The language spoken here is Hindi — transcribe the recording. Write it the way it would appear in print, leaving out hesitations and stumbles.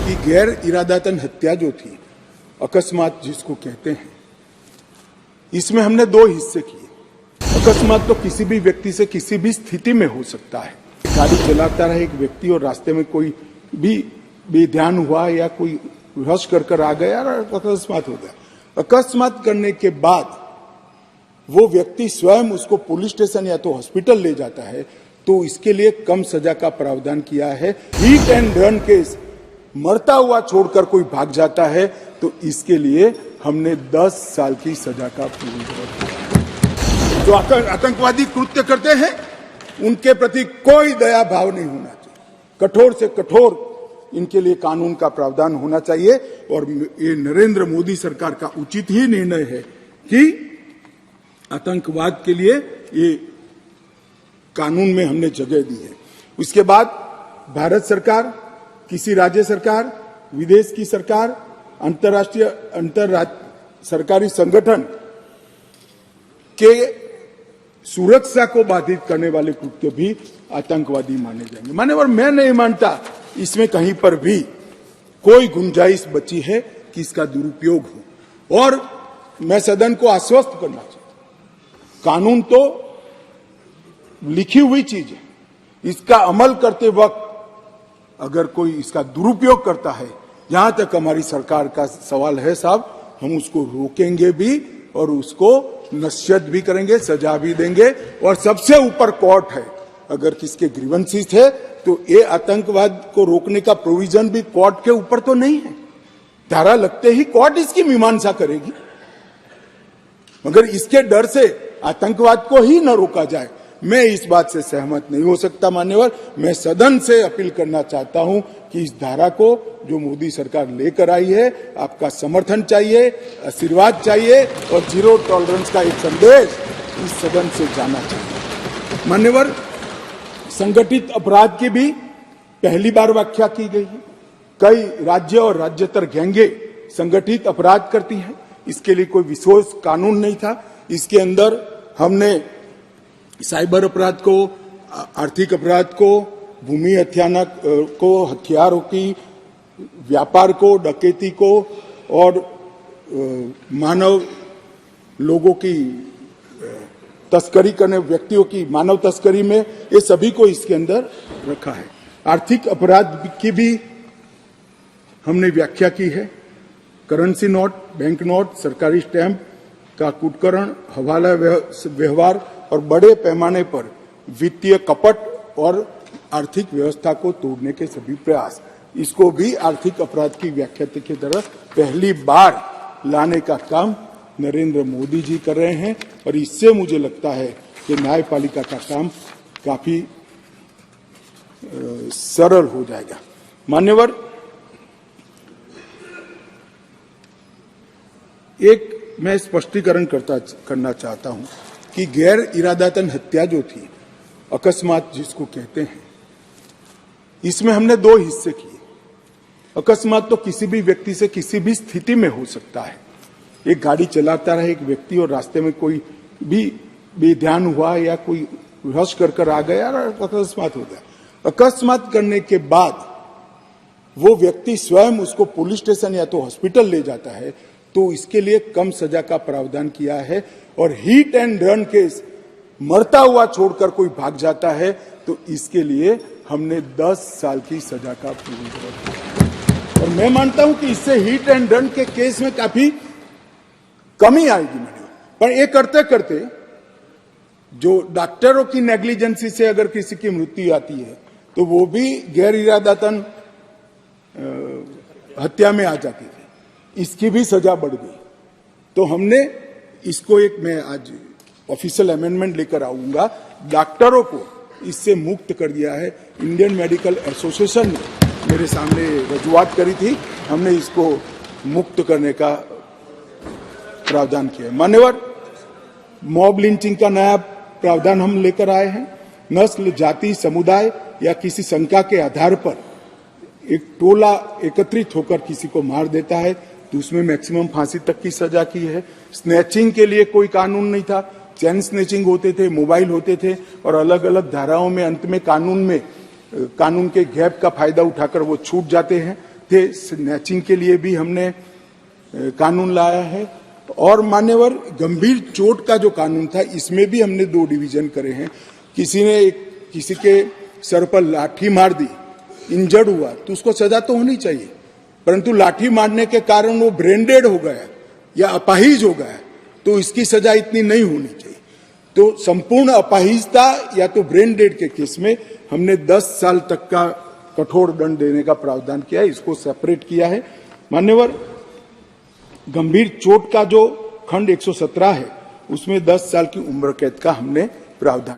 कि गैर इरादतन हत्या जो थी, अकस्मात जिसको कहते हैं, इसमें हमने दो हिस्से किए। अकस्मात तो किसी भी व्यक्ति से किसी भी स्थिति में हो सकता है। गाड़ी चलाता रहे एक व्यक्ति और रास्ते में कोई भी बेध्यान हुआ या कोई रश कर आ गया और अकस्मात हो गया। अकस्मात करने के बाद वो व्यक्ति स्वयं उसको पुलिस स्टेशन या तो हॉस्पिटल ले जाता है, तो इसके लिए कम सजा का प्रावधान किया है। हिट एंड रन केस, मरता हुआ छोड़कर कोई भाग जाता है, तो इसके लिए हमने 10 साल की सजा का प्रावधान किया। जो आतंकवादी कृत्य करते हैं उनके प्रति कोई दया भाव नहीं होना चाहिए। कठोर से कठोर इनके लिए कानून का प्रावधान होना चाहिए। और ये नरेंद्र मोदी सरकार का उचित ही निर्णय है कि आतंकवाद के लिए ये कानून में हमने जगह दी है। उसके बाद भारत सरकार, किसी राज्य सरकार, विदेश की सरकार, अंतर्राष्ट्रीय सरकारी संगठन के सुरक्षा को बाधित करने वाले कृत्य भी आतंकवादी माने जाएंगे। मान्यवर, मैं नहीं मानता इसमें कहीं पर भी कोई गुंजाइश बची है कि इसका दुरुपयोग हो। और मैं सदन को आश्वस्त करना चाहता हूं, कानून तो लिखी हुई चीज है, इसका अमल करते वक्त अगर कोई इसका दुरुपयोग करता है, जहां तक हमारी सरकार का सवाल है साहब, हम उसको रोकेंगे भी और उसको नसीहत भी करेंगे, सजा भी देंगे। और सबसे ऊपर कोर्ट है। अगर किसके ग्रीवेंसेस है तो ये आतंकवाद को रोकने का प्रोविजन भी कोर्ट के ऊपर तो नहीं है। धारा लगते ही कोर्ट इसकी मीमांसा करेगी, मगर इसके डर से आतंकवाद को ही न रोका जाए, मैं इस बात से सहमत नहीं हो सकता। मान्यवर, मैं सदन से अपील करना चाहता हूं कि इस धारा को जो मोदी सरकार लेकर आई है, आपका समर्थन चाहिए, आशीर्वाद चाहिए और जीरो टॉलरेंस का एक संदेश इस सदन से जाना चाहिए। मान्यवर, संगठित अपराध की भी पहली बार व्याख्या की गई है। कई राज्य और राज्यतर गैंगे संगठित अपराध करती हैं, इसके लिए कोई विशेष कानून नहीं था। इसके अंदर हमने साइबर अपराध को, आर्थिक अपराध को, भूमि हत्याना को, हथियारों की व्यापार को, डकैती को और मानव लोगों की तस्करी करने व्यक्तियों की मानव तस्करी में, ये सभी को इसके अंदर रखा है। आर्थिक अपराध की भी हमने व्याख्या की है। करेंसी नोट, बैंक नोट, सरकारी स्टैंप का कुटकरण, हवाला व्यवहार और बड़े पैमाने पर वित्तीय कपट और आर्थिक व्यवस्था को तोड़ने के सभी प्रयास, इसको भी आर्थिक अपराध की व्याख्या की तरह पहली बार लाने का काम नरेंद्र मोदी जी कर रहे हैं। और इससे मुझे लगता है कि न्यायपालिका का काम काफी सरल हो जाएगा। मान्यवर, एक मैं स्पष्टीकरण करना चाहता हूं कि गैर इरादतन हत्या जो थी, अकस्मात जिसको कहते हैं, इसमें हमने दो हिस्से किए। अकस्मात तो किसी भी व्यक्ति से किसी भी स्थिति में हो सकता है। एक गाड़ी चलाता रहे एक व्यक्ति और रास्ते में कोई भी बेध्यान हुआ या कोई रश कर आ गया और अकस्मात हो गया। अकस्मात करने के बाद वो व्यक्ति स्वयं उसको पुलिस स्टेशन या तो हॉस्पिटल ले जाता है, तो इसके लिए कम सजा का प्रावधान किया है। और हिट एंड रन केस, मरता हुआ छोड़कर कोई भाग जाता है, तो इसके लिए हमने 10 साल की सजा का प्रावधान किया। और मैं मानता हूं कि इससे हिट एंड रन के केस में काफी कमी आएगी। पर ये करते करते जो डॉक्टरों की नेग्लिजेंसी से अगर किसी की मृत्यु आती है, तो वो भी गैर इरादतन हत्या में आ जाती थी, इसकी भी सजा बढ़ गई। तो हमने इसको मैं आज ऑफिशियल अमेंडमेंट लेकर आऊंगा, डॉक्टरों को इससे मुक्त कर दिया है। इंडियन मेडिकल एसोसिएशन ने मेरे सामने रजूआत करी थी, हमने इसको मुक्त करने का प्रावधान किया। मान्यवर, मॉब लिंचिंग का नया प्रावधान हम लेकर आए हैं। नस्ल, जाति, समुदाय या किसी शंका के आधार पर एक टोला एकत्रित होकर किसी को मार देता है, तो उसमें मैक्सिमम फांसी तक की सजा की है। स्नैचिंग के लिए कोई कानून नहीं था, चैन स्नैचिंग होते थे, मोबाइल होते थे और अलग अलग धाराओं में अंत में कानून के गैप का फायदा उठाकर वो छूट जाते हैं थे, स्नैचिंग के लिए भी हमने कानून लाया है। और मान्यवर गंभीर चोट का जो कानून था, इसमें भी हमने 2 डिवीजन करे हैं। किसी के सर पर लाठी मार दी, इंजर्ड हुआ, तो उसको सजा तो होनी चाहिए, परंतु लाठी मारने के कारण वो ब्रेन डेड हो गया या अपाहिज हो गया, तो इसकी सजा इतनी नहीं होनी चाहिए। तो संपूर्ण अपाहिजता या तो ब्रेन डेड के केस में हमने 10 साल तक का कठोर दंड देने का प्रावधान किया है, इसको सेपरेट किया है। मान्यवर गंभीर चोट का जो खंड 117 है, उसमें 10 साल की उम्र कैद का हमने प्रावधान